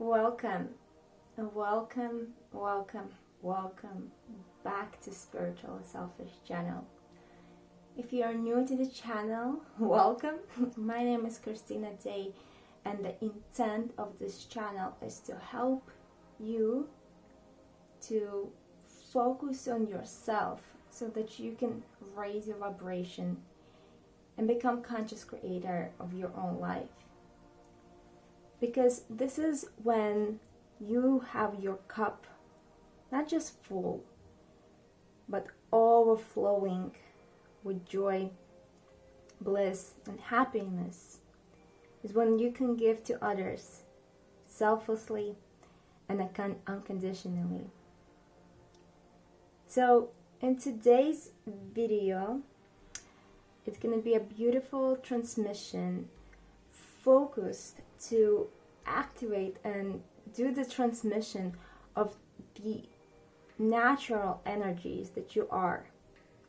Welcome, welcome, welcome, welcome back to Spiritual Selfish Channel. If you are new to the channel, welcome. My name is Kristina Day, and the intent of this channel is to help you to focus on yourself so that you can raise your vibration and become conscious creator of your own life. Because this is when you have your cup not just full, but overflowing with joy, bliss, and happiness. Is when you can give to others selflessly and unconditionally. So in today's video, it's going to be a beautiful transmission focused to activate and do the transmission of the natural energies that you are: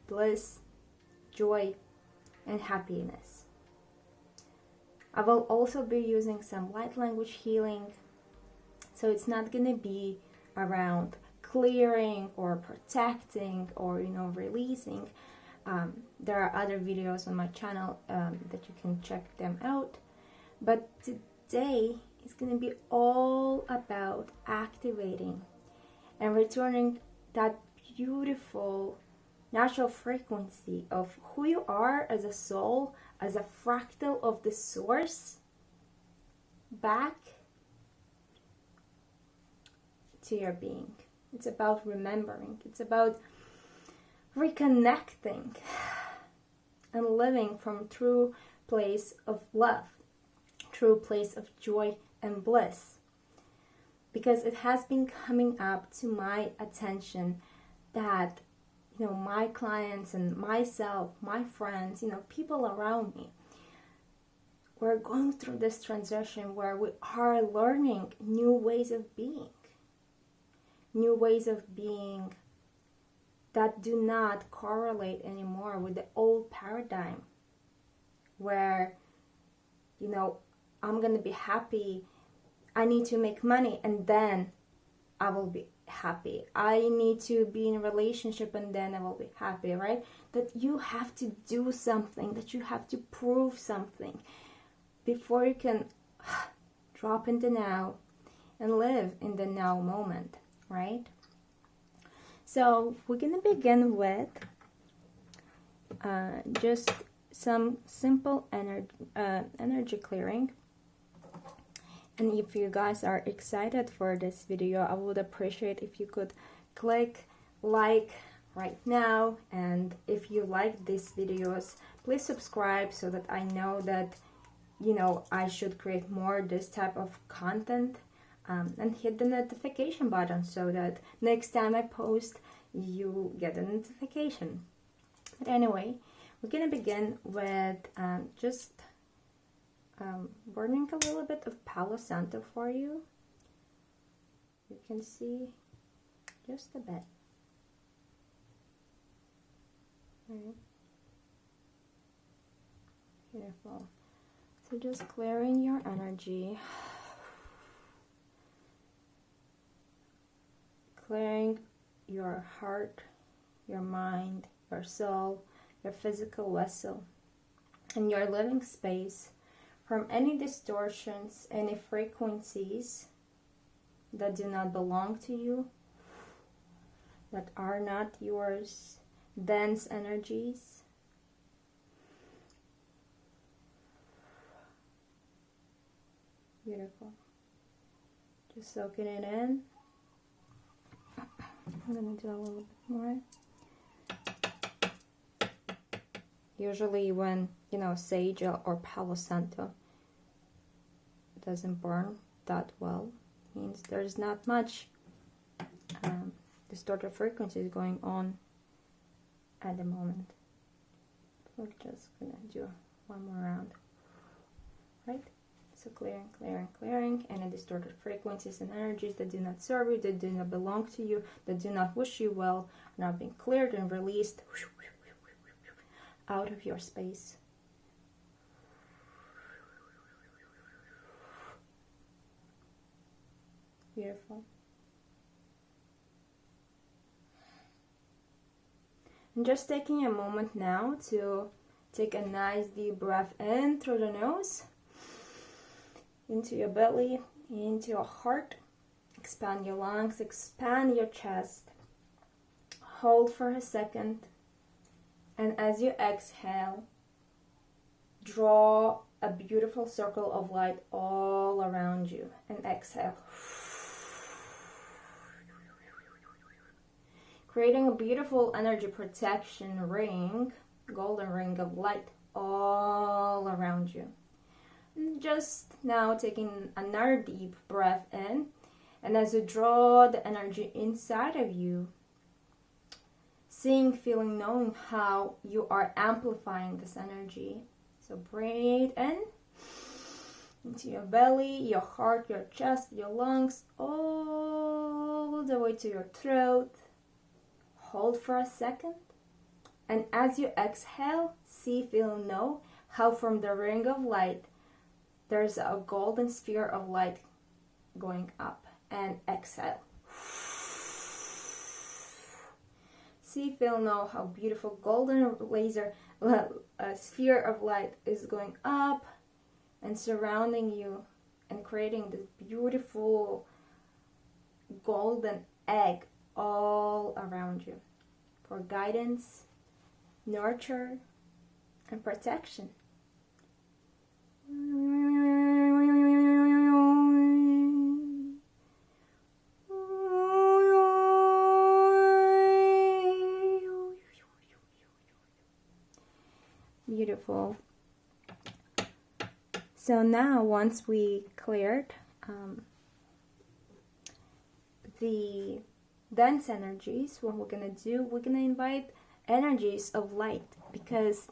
bliss, joy, and happiness. I will also be using some light language healing, so it's not going to be around clearing or protecting or releasing. There are other videos on my channel that you can check them out, but today is going to be all about activating and returning that beautiful natural frequency of who you are as a soul, as a fractal of the source, back to your being. It's about remembering. It's about reconnecting and living from true place of love, true place of joy and bliss. Because it has been coming up to my attention that my clients and myself, my friends, people around me, we're going through this transition where we are learning new ways of being that do not correlate anymore with the old paradigm where I'm going to be happy, I need to make money and then I will be happy. I need to be in a relationship and then I will be happy, right? That you have to do something, that you have to prove something before you can drop into now and live in the now moment, right? So we're going to begin with just some simple energy clearing. And if you guys are excited for this video, I would appreciate if you could click like right now. And if you like these videos, please subscribe so that I know that, I should create more this type of content. And hit the notification button so that next time I post, you get a notification. But anyway, we're going to begin with just burning a little bit of Palo Santo for you. You can see just a bit. Right. Beautiful. So just clearing your energy. Clearing your heart, your mind, your soul, your physical vessel, and your living space from any distortions, any frequencies that do not belong to you, that are not yours, dense energies. Beautiful. Just soaking it in. I'm going to do a little bit more. Usually when, sage or Palo Santo doesn't burn that well, means there's not much distorted frequencies going on at the moment. So we're just going to do one more round. Right? So clearing any distorted frequencies and energies that do not serve you, that do not belong to you, that do not wish you well, are now being cleared and released out of your space. Beautiful. And just taking a moment now to take a nice deep breath in through the nose, into your belly, into your heart. Expand your lungs, expand your chest. Hold for a second. And as you exhale, draw a beautiful circle of light all around you. And exhale. Creating a beautiful energy protection ring, golden ring of light all around you. And just now taking another deep breath in, and as you draw the energy inside of you, seeing, feeling, knowing how you are amplifying this energy. So breathe in into your belly, your heart, your chest, your lungs, all the way to your throat. Hold for a second. And as you exhale, see, feel, know how from the ring of light, there's a golden sphere of light going up. And exhale. See, feel, know how beautiful golden laser sphere of light is going up and surrounding you and creating this beautiful golden egg all around you for guidance, nurture, and protection. Beautiful. So now, once we cleared the dense energies, what we're going to do, we're going to invite energies of light, because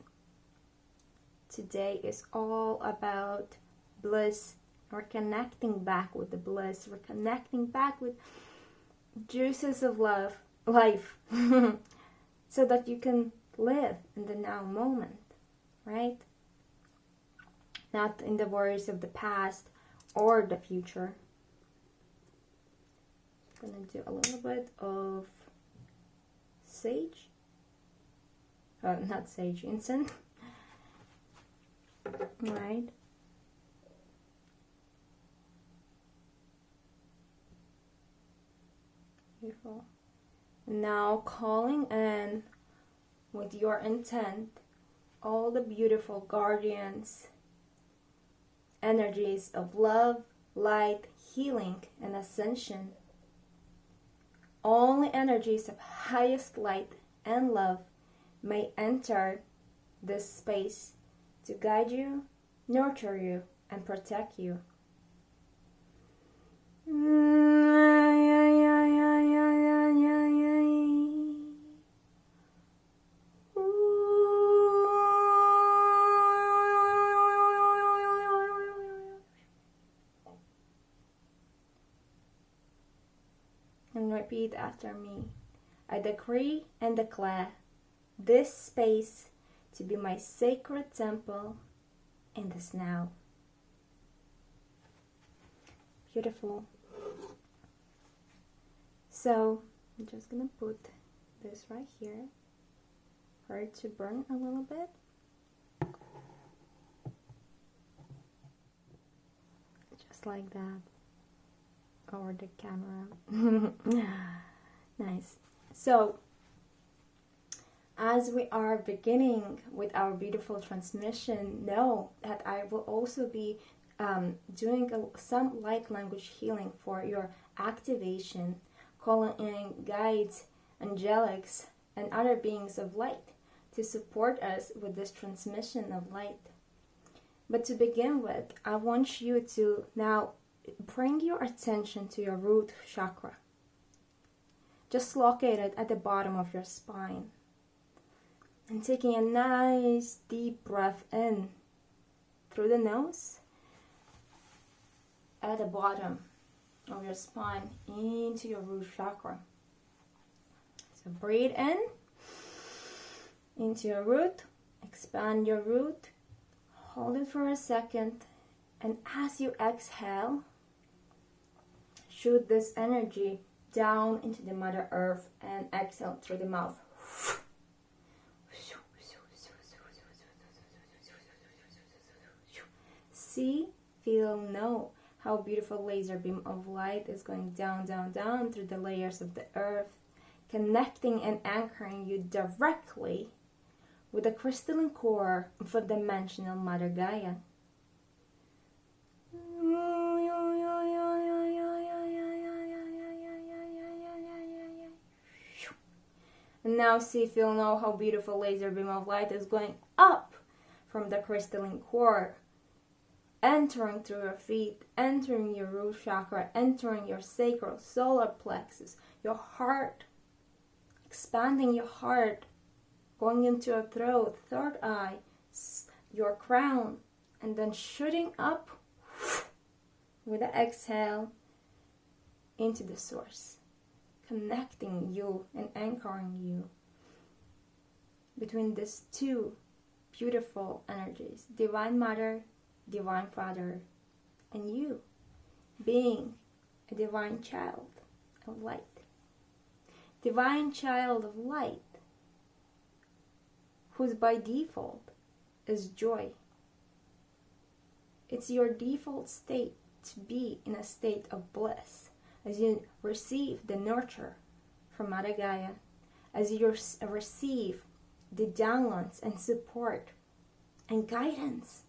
today is all about bliss. We're connecting back with the bliss. We're connecting back with juices of love, life, so that you can live in the now moment, right? Not in the worries of the past or the future. I'm going to do a little bit of sage. Not sage, incense. Right. Beautiful. Now calling in with your intent all the beautiful guardians, energies of love, light, healing, and ascension. Only energies of highest light and love may enter this space to guide you, nurture you, and protect you. And repeat after me. I decree and declare this space to be my sacred temple in this now. Beautiful. So I'm just gonna put this right here for it to burn a little bit. Just like that. Over the camera. Nice. So as we are beginning with our beautiful transmission, know that I will also be doing some light language healing for your activation, calling in guides, angelics, and other beings of light to support us with this transmission of light. But to begin with, I want you to now bring your attention to your root chakra, just located at the bottom of your spine. And taking a nice deep breath in through the nose at the bottom of your spine into your root chakra. So breathe in into your root, expand your root, hold it for a second, and as you exhale, shoot this energy down into the Mother Earth and exhale through the mouth. See, feel, know how beautiful laser beam of light is going down, down, down through the layers of the earth, connecting and anchoring you directly with the crystalline core of a dimensional Mother Gaia. And now see, feel, know how beautiful laser beam of light is going up from the crystalline core, entering through your feet, entering your root chakra, entering your sacral solar plexus, your heart, expanding your heart, going into your throat, third eye, your crown, and then shooting up with the exhale into the source, connecting you and anchoring you between these two beautiful energies, Divine Mother, Divine Father, and you being a divine child of light. Divine child of light, whose by default is joy. It's your default state to be in a state of bliss as you receive the nurture from Mother Gaia, as you receive the downloads and support and guidance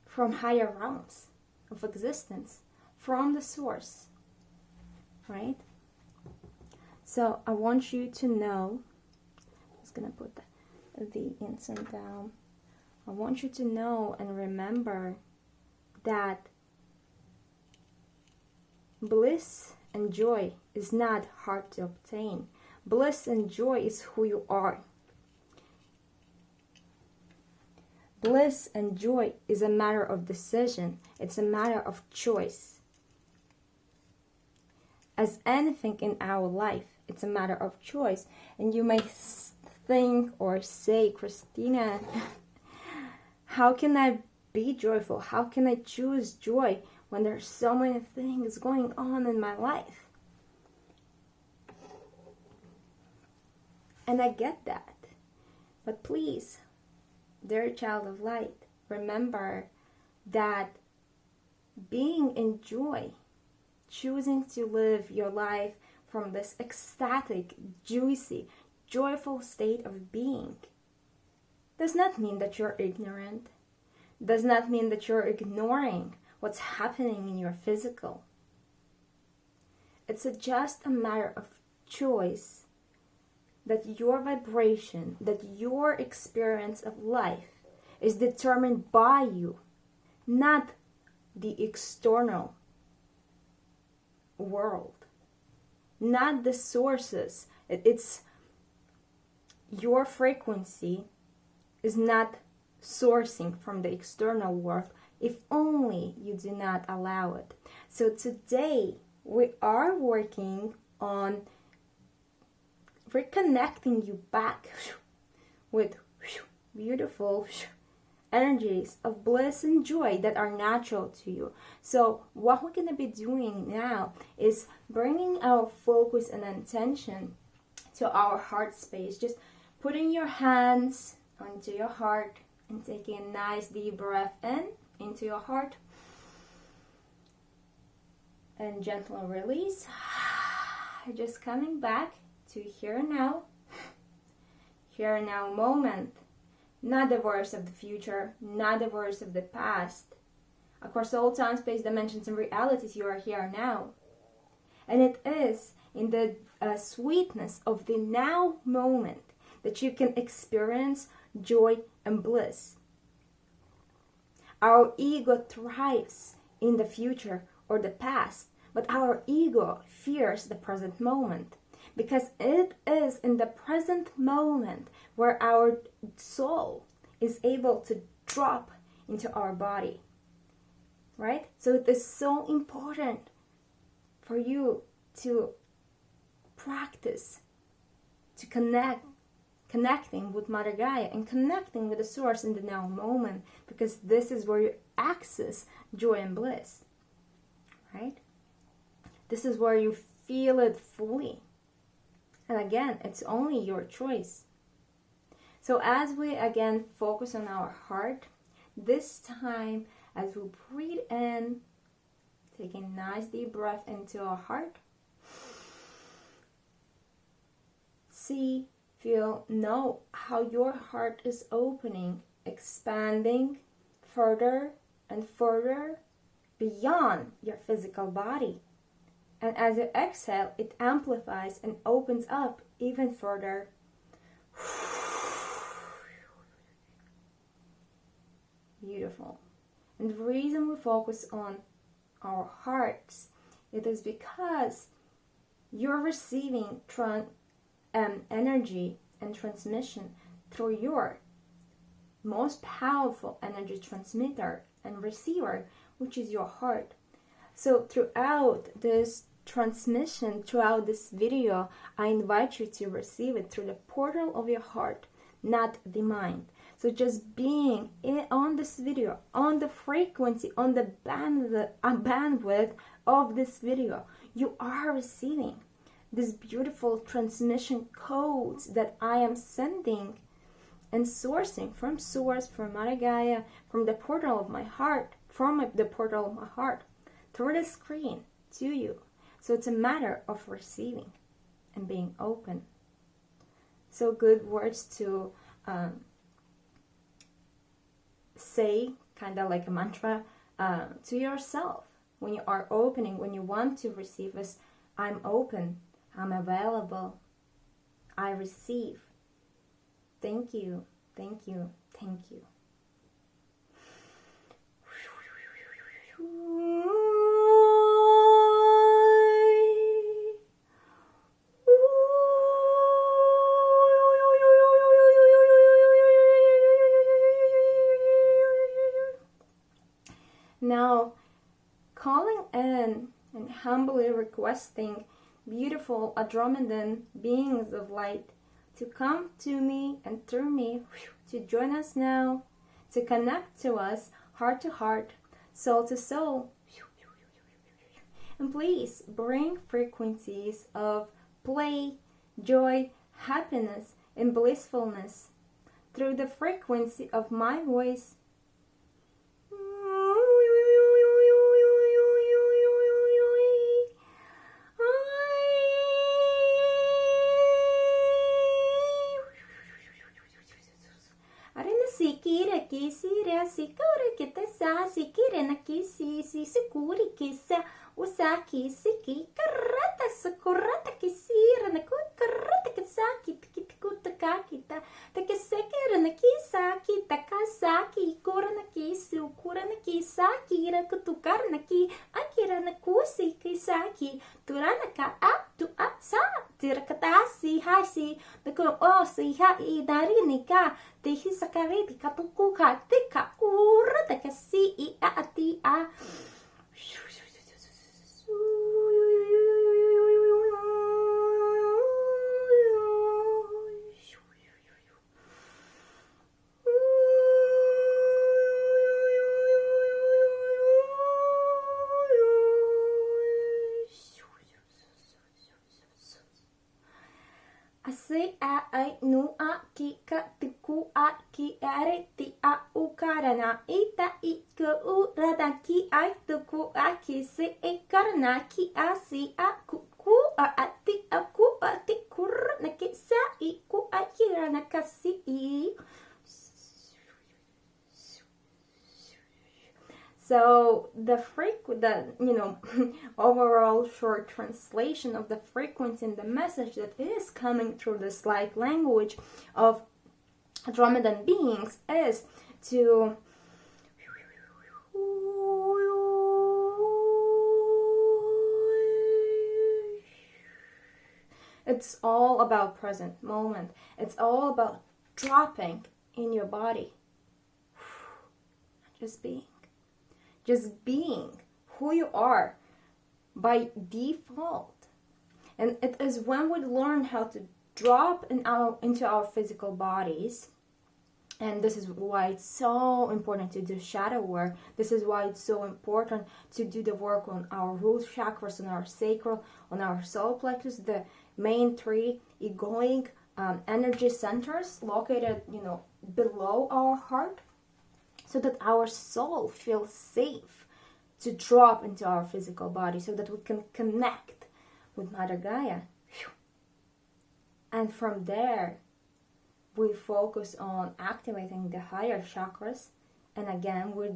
from higher realms of existence, from the source, right? So I want you to know, I'm just gonna put the incense down. I want you to know and remember that bliss and joy is not hard to obtain. Bliss and joy is who you are. Bliss and joy is a matter of decision. It's a matter of choice. As anything in our life, it's a matter of choice. And you may think or say, Kristina, how can I be joyful? How can I choose joy when there's so many things going on in my life? And I get that. But please, dear child of light, remember that being in joy, choosing to live your life from this ecstatic, juicy, joyful state of being, does not mean that you're ignorant, does not mean that you're ignoring what's happening in your physical. It's just a matter of choice, that your vibration, that your experience of life is determined by you, not the external world, not the sources. It's your frequency is not sourcing from the external world, if only you do not allow it. So today we are working on reconnecting you back with beautiful energies of bliss and joy that are natural to you. So what we're going to be doing now is bringing our focus and attention to our heart space. Just putting your hands onto your heart and taking a nice deep breath in into your heart and gentle release. Just coming back to here and now moment, not the voice of the future, not the voice of the past. Across all time, space, dimensions, and realities, you are here now. And it is in the sweetness of the now moment that you can experience joy and bliss. Our ego thrives in the future or the past, but our ego fears the present moment, because it is in the present moment where our soul is able to drop into our body, right? So it is so important for you to practice, to connecting with Mother Gaia and connecting with the source in the now moment, because this is where you access joy and bliss, right? This is where you feel it fully. And again, it's only your choice. So as we again focus on our heart, this time as we breathe in, taking a nice deep breath into our heart, see, feel, know how your heart is opening, expanding further and further beyond your physical body. And as you exhale, it amplifies and opens up even further. Beautiful. And the reason we focus on our hearts, it is because you're receiving energy and transmission through your most powerful energy transmitter and receiver, which is your heart. So throughout this transmission, throughout this video, I invite you to receive it through the portal of your heart, not the mind. So just being on this video, on the frequency, on the bandwidth of this video, you are receiving these beautiful transmission codes that I am sending and sourcing from source, from Mother Gaia, from the portal of my heart, from the portal of my heart, through the screen to you. So it's a matter of receiving and being open. So good words to say, kind of like a mantra, to yourself when you are opening, when you want to receive is, I'm open, I'm available, I receive. Thank you, thank you, thank you. Now, calling in and humbly requesting beautiful Andromedan beings of light to come to me and through me, to join us now, to connect to us heart to heart, soul to soul. And please bring frequencies of play, joy, happiness, and blissfulness through the frequency of my voice. Sikira kisira sikura kitasa sikira na kisi sikuri kisa usaki siki karata sakurata kisira na karata kisaki tikikuta kakita takisekira na kisaki takasaki kura na kisu kura na kisaki ra kutukar na ki akira na kusi kisaki turana ka tu sa tirakatasi hasi the o si ha I darinika te hisakare di katukuka te ka ura te kasi I ati a Asi a ai nu a ki ka tiku a ki are ti a u karana ita I ka u rada ki ai tiku a ki se e karana ki a si a ku a ti a ku a ti kur na ki sa I ku a kira na kasi I. So the overall short translation of the frequency and the message that is coming through this light language of Andromedan beings is to it's all about present moment. It's all about dropping in your body. Just being who you are by default. And it is when we learn how to drop into our physical bodies And this is why it's so important to do shadow work. This is why it's so important to do the work on our root chakras, on our sacral, on our solar plexus, the main three egoic energy centers located, below our heart, so that our soul feels safe to drop into our physical body, so that we can connect with Mother Gaia. And from there, we focus on activating the higher chakras, and again, we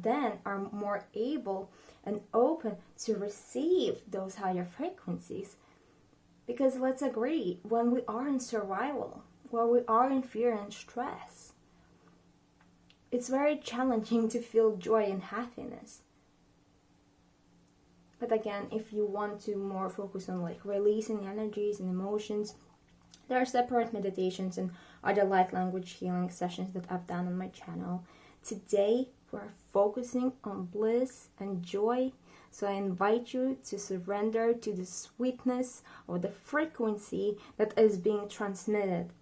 then are more able and open to receive those higher frequencies. Because let's agree, when we are in survival, when we are in fear and stress, it's very challenging to feel joy and happiness. But again, if you want to more focus on like releasing energies and emotions, there are separate meditations and other light language healing sessions that I've done on my channel. Today, we're focusing on bliss and joy. So I invite you to surrender to the sweetness of the frequency that is being transmitted.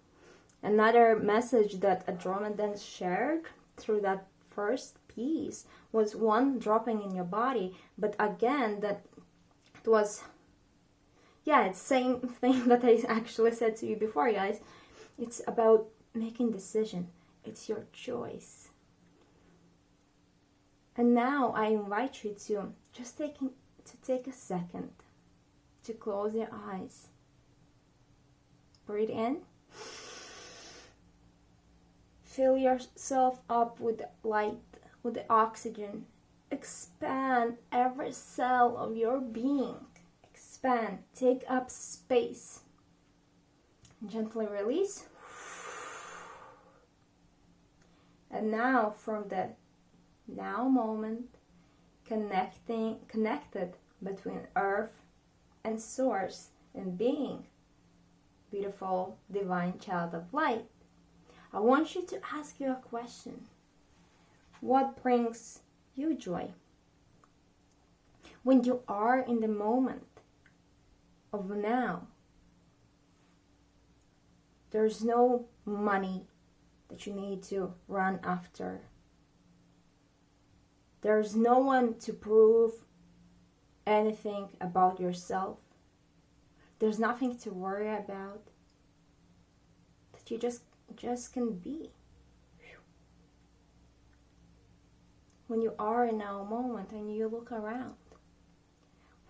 Another message that Andromedan shared through that first piece was one dropping in your body, but again, that it was, it's the same thing that I actually said to you before, guys. It's about making decision. It's your choice. And now I invite you to just take a second to close your eyes. Breathe in. Fill yourself up with the light, with the oxygen. Expand every cell of your being. Expand. Take up space. Gently release. And now from the now moment, connected between earth and source and being, beautiful divine child of light, I want you to ask you a question. What brings you joy? When you are in the moment of now, there's no money that you need to run after. There's no one to prove anything about yourself. There's nothing to worry about. That you just can be. When you are in now moment and you look around,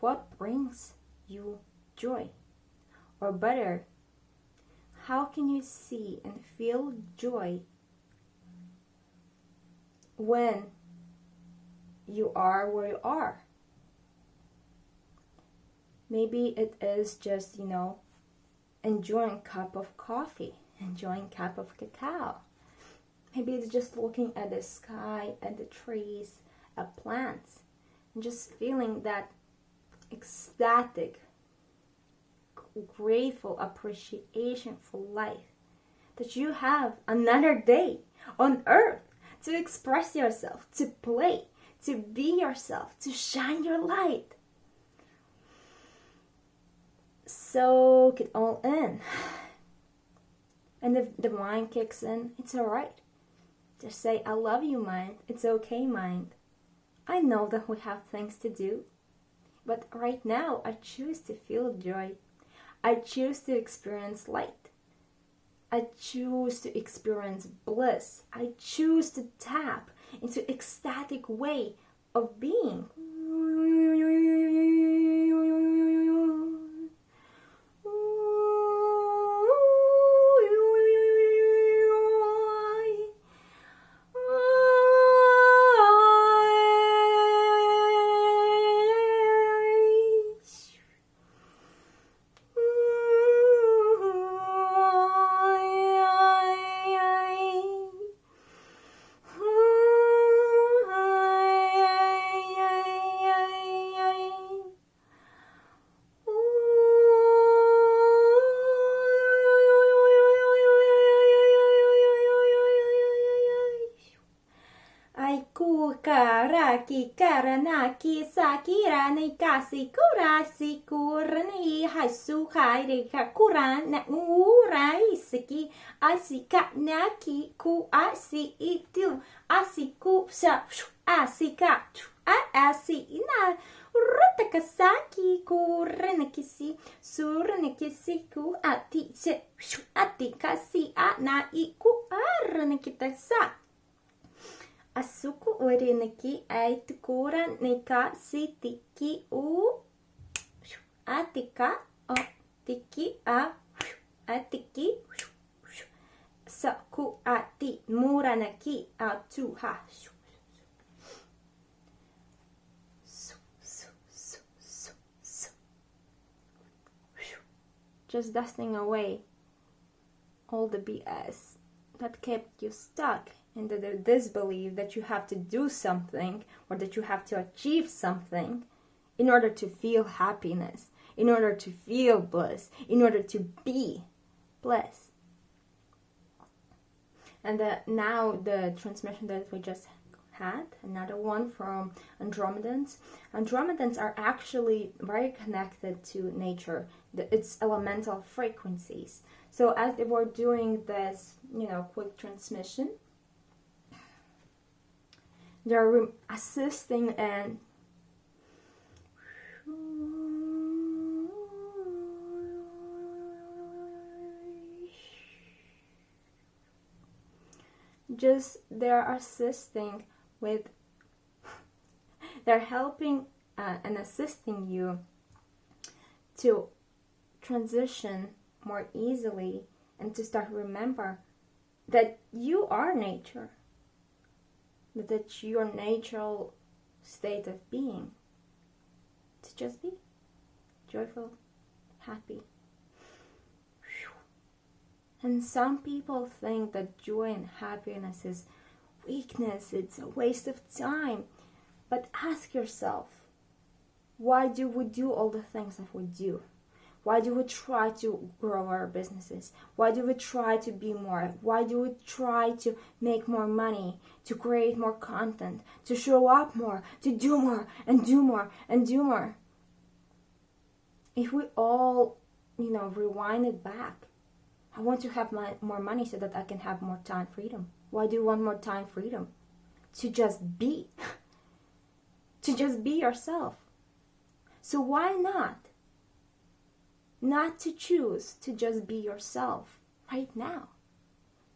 what brings you joy? Or better, how can you see and feel joy when you are where you are? Maybe it is just, enjoying a cup of coffee, enjoying a cup of cacao. Maybe it's just looking at the sky, at the trees, at plants, and just feeling that ecstatic, grateful appreciation for life. That you have another day on earth to express yourself, to play, to be yourself, to shine your light. Soak it all in. And if the mind kicks in, it's alright. Just say, I love you, mind. It's okay, mind. I know that we have things to do. But right now, I choose to feel joy. I choose to experience light. I choose to experience bliss. I choose to tap into ecstatic way of being. kara ki karana ki sakira ni kasi kura si kurani hasu kai kuran na urai siki asika naki ku asi itu asiku sa asika asi ina Rutakasaki kurenekisi surenekisiku ati se ati kasi na iku arenekitasa asuku ureneki aitukura neka sitiki u atika o tiki a atiki saku ati muranaki atuha just dusting away all the BS that kept you stuck in the disbelief that you have to do something or that you have to achieve something in order to feel happiness, in order to feel bliss, in order to be bliss. And now the transmission that we just had, another one from Andromedans. Andromedans are actually very connected to nature, its elemental frequencies. So as they were doing this, quick transmission, they're assisting and they're assisting with, they're helping and assisting you to transition more easily and to start remember that you are nature, that's your natural state of being, to just be joyful, happy. And some people think that joy and happiness is weakness, it's a waste of time. But ask yourself, why do we do all the things that we do? Why do we try to grow our businesses? Why do we try to be more? Why do we try to make more money, to create more content, to show up more, to do more and do more and do more? If we all, rewind it back, I want to have more money so that I can have more time freedom. Why do you want more time freedom? To just be. To just be yourself. So why not to choose to just be yourself right now?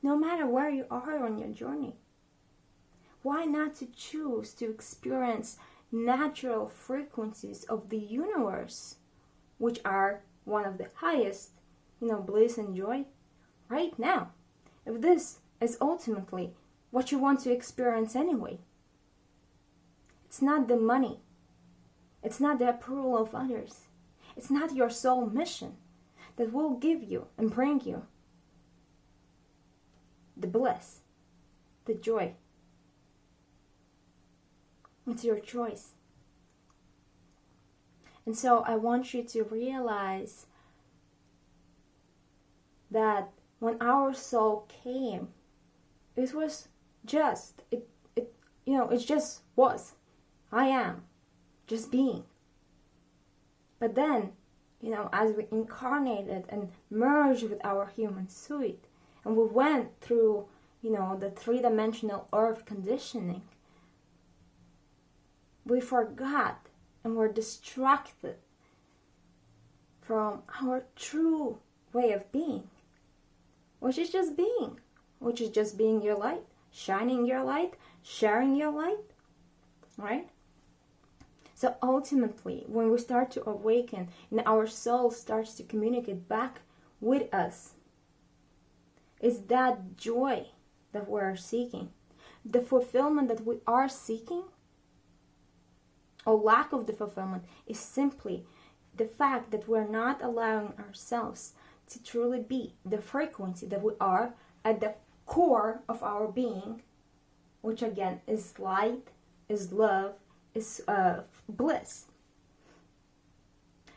No matter where you are on your journey. Why not to choose to experience natural frequencies of the universe, which are one of the highest, bliss and joy right now? If this is ultimately what you want to experience anyway. It's not the money. It's not the approval of others. It's not your soul mission that will give you and bring you the bliss, the joy. It's your choice. And so I want you to realize that when our soul came, it was just, it just was. I am, just being. But then, as we incarnated and merged with our human suit, and we went through, the three-dimensional earth conditioning, we forgot and were distracted from our true way of being, which is just being, which is just being your light, shining your light, sharing your light, right? So ultimately, when we start to awaken and our soul starts to communicate back with us, it's that joy that we're seeking. The fulfillment that we are seeking, or lack of the fulfillment, is simply the fact that we're not allowing ourselves to truly be the frequency that we are at the core of our being, which again is light, is love, is bliss.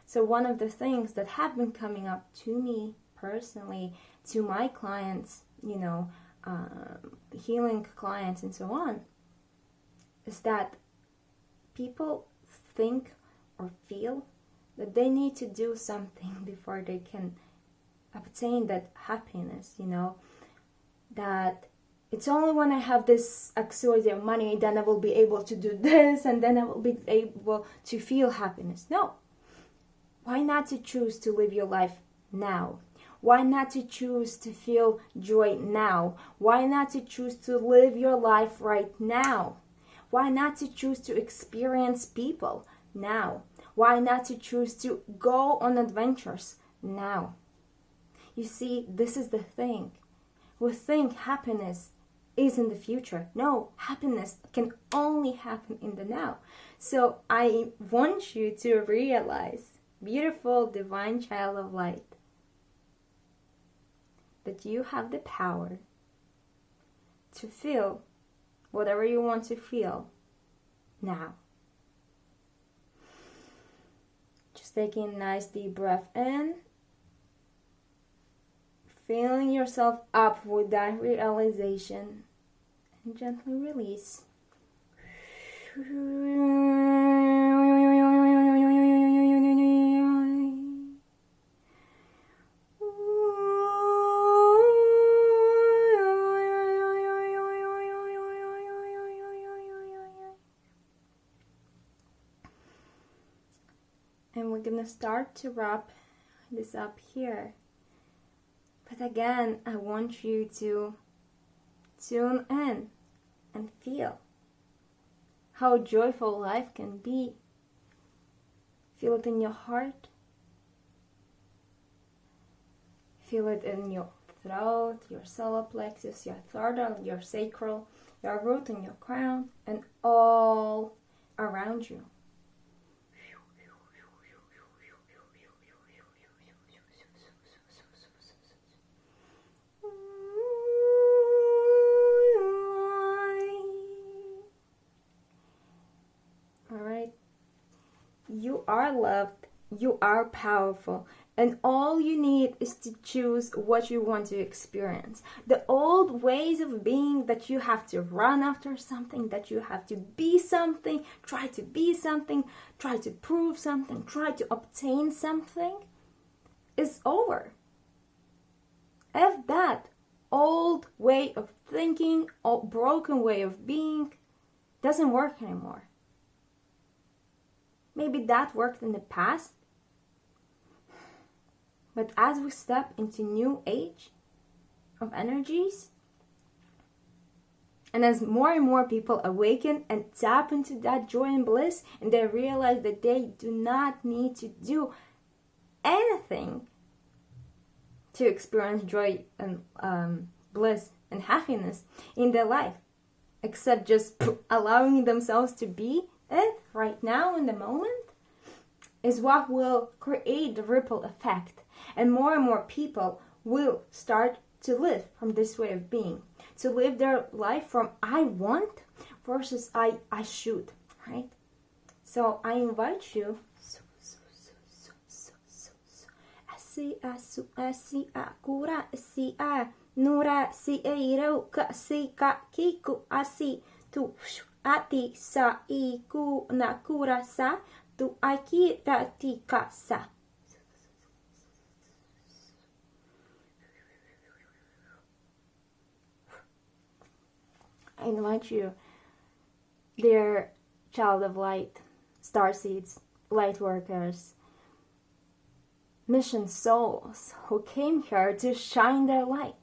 So one of the things that have been coming up to me personally, to my clients, healing clients and so on, is that people think or feel that they need to do something before they can obtain that happiness, that it's only when I have this XYZ of money, then I will be able to do this, and then I will be able to feel happiness. No. Why not to choose to live your life now? Why not to choose to feel joy now? Why not to choose to live your life right now? Why not to choose to experience people now? Why not to choose to go on adventures now? You see, this is the thing. We think happiness is in the future. No, happiness can only happen in the now. So I want you to realize, beautiful divine child of light, that you have the power to feel whatever you want to feel now. Just taking a nice deep breath in, filling yourself up with that realization, and gently release. And we're gonna start to wrap this up here. But again, I want you to tune in and feel how joyful life can be. Feel it in your heart. Feel it in your throat, your solar plexus, your third eye, your sacral, your root and your crown, and all around you. You are loved, you are powerful, and all you need is to choose what you want to experience. The old ways of being, that you have to run after something, that you have to be something, try to be something, try to prove something, try to obtain something, is over. If that old way of thinking, or broken way of being, doesn't work anymore. Maybe that worked in the past, but as we step into new age of energies, and as more and more people awaken and tap into that joy and bliss, and they realize that they do not need to do anything to experience joy and bliss and happiness in their life, except just allowing themselves to be it right now in the moment, is what will create the ripple effect, and more people will start to live from this way of being, to live their life from I want versus I should, right? So I invite you, ati sa I ku na kura sa tu aki ta ti ka sa. I invite you, dear child of light, starseeds, light workers, mission souls who came here to shine their light,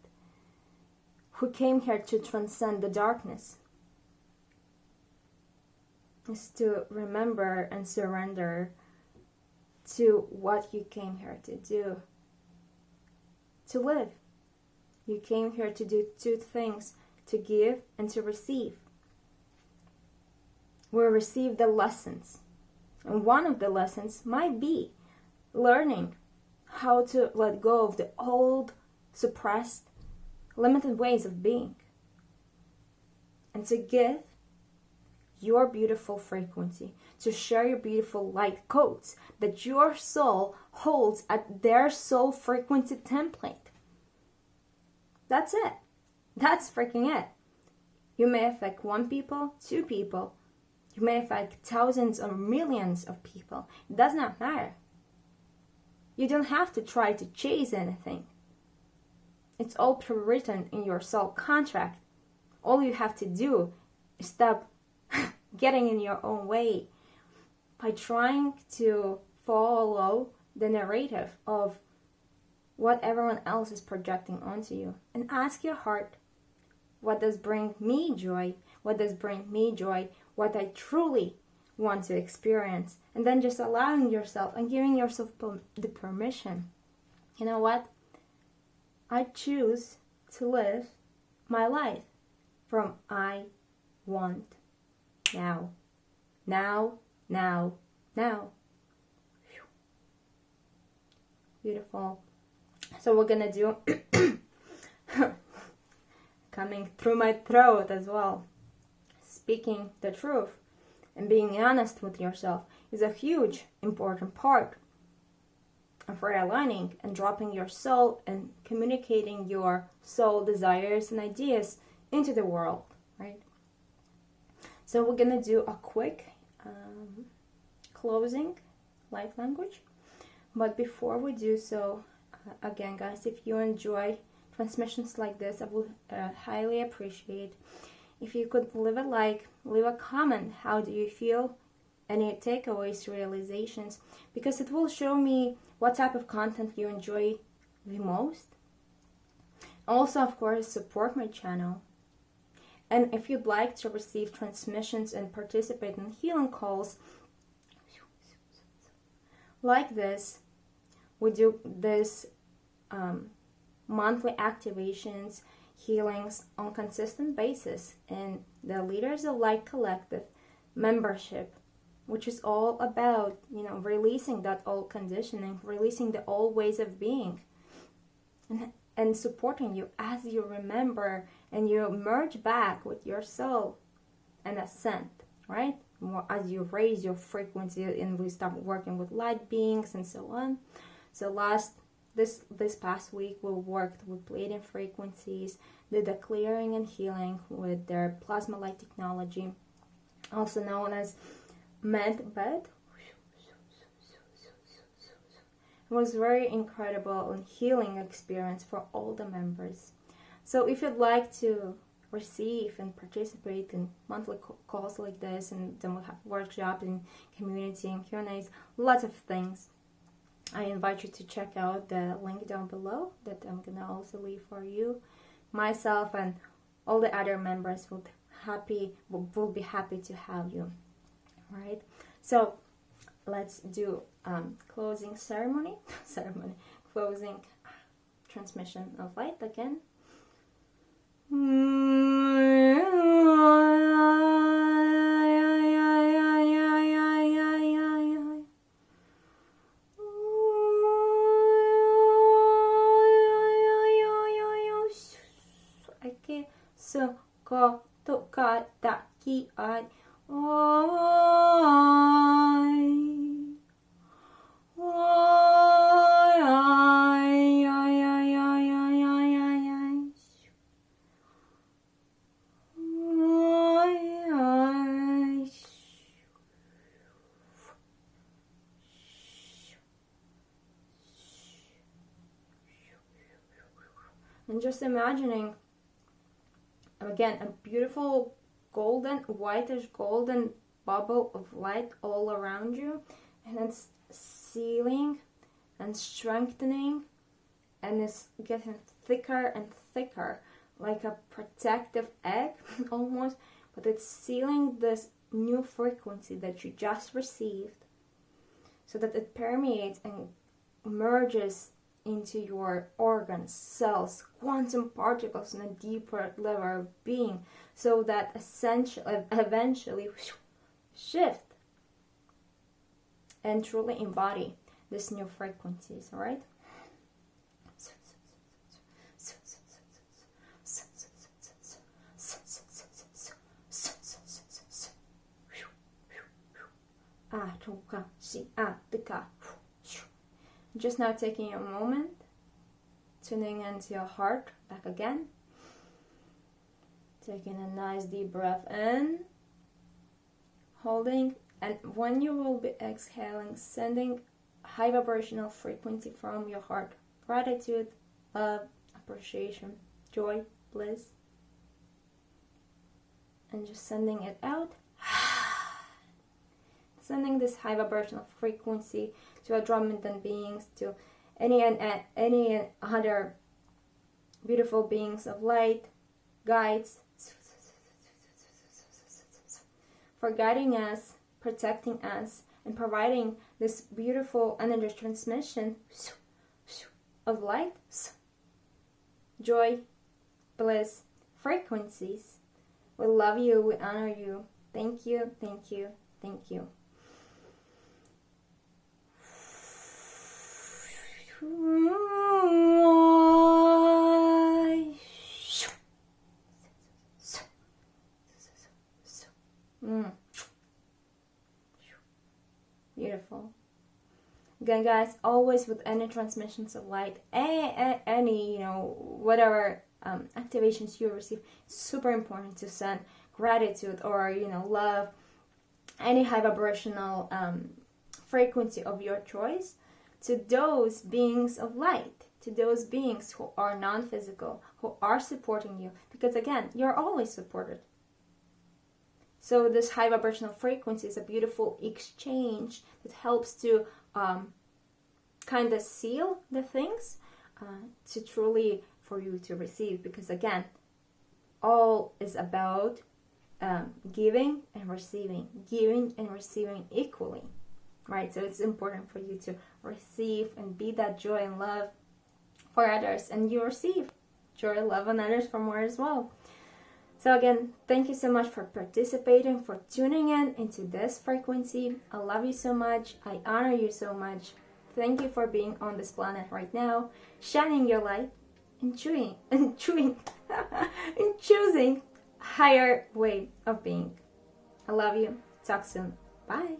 who came here to transcend the darkness, is to remember and surrender to what you came here to do, to live. You came here to do two things, to give and to receive. We receive the lessons, and one of the lessons might be learning how to let go of the old, suppressed, limited ways of being, and to give your beautiful frequency, to share your beautiful light codes that your soul holds at their soul frequency template. That's it. That's freaking it. You may affect one people, two people, You may affect thousands or millions of people. It does not matter. You don't have to try to chase anything. It's all pre-written in your soul contract. All you have to do is stop getting in your own way by trying to follow the narrative of what everyone else is projecting onto you. And ask your heart, what does bring me joy? What does bring me joy? What I truly want to experience. And then just allowing yourself and giving yourself the permission. You know what? I choose to live my life from I want now. Now, now, now. Beautiful. So we're gonna do coming through my throat as well. Speaking the truth and being honest with yourself is a huge, important part of realigning and dropping your soul and communicating your soul desires and ideas into the world, right? So we're gonna do a quick closing light language. But before we do so, again, guys, if you enjoy transmissions like this, I would highly appreciate if you could leave a like, leave a comment. How do you feel? Any takeaways, realizations? Because it will show me what type of content you enjoy the most. Also, of course, support my channel. And if you'd like to receive transmissions and participate in healing calls like this, we do this monthly activations, healings on consistent basis in the Leaders of Light Collective membership, which is all about, releasing that old conditioning, releasing the old ways of being, and supporting you as you remember and you merge back with your soul and ascend, right? As you raise your frequency and we start working with light beings and so on. So this past week we worked with Pleiadian frequencies, did the clearing and healing with their plasma light technology, also known as MedBed. It was very incredible and healing experience for all the members. So if you'd like to receive and participate in monthly calls like this, and then we'll have workshops and community and Q&As, lots of things, I invite you to check out the link down below that I'm gonna also leave for you. Myself and all the other members will be happy to have you. All right, so let's do closing ceremony, closing transmission of light again. So ko to ka ta ki ai and just imagining again a beautiful golden, whitish golden bubble of light all around you, and it's sealing and strengthening, and it's getting thicker and thicker like a protective egg almost, but it's sealing this new frequency that you just received so that it permeates and merges into your organs, cells, quantum particles on a deeper level of being, so that eventually shift and truly embody these new frequencies, all right? Just now taking a moment, tuning into your heart back again. Taking a nice deep breath in, holding, and when you will be exhaling, sending high vibrational frequency from your heart. Gratitude, love, appreciation, joy, bliss. And just sending it out. Sending this high vibrational frequency to Andromedan beings, to any other beautiful beings of light, guides, for guiding us, protecting us, and providing this beautiful energy transmission of light, joy, bliss, frequencies. We love you, we honor you. Thank you, thank you, thank you. Beautiful. Again, guys, always with any transmissions of light, any whatever activations you receive, super important to send gratitude or love, any high vibrational frequency of your choice to those beings of light, to those beings who are non-physical, who are supporting you, because again, you're always supported. So this high vibrational frequency is a beautiful exchange that helps to kind of seal the things to truly for you to receive, because again, all is about giving and receiving equally, right? So it's important for you to receive and be that joy and love for others, and you receive joy and love on others for more as well. So again, thank you so much for participating, for tuning in into this frequency. I love you so much. I honor you so much. Thank you for being on this planet right now, shining your light and choosing higher way of being. I love you. Talk soon. Bye.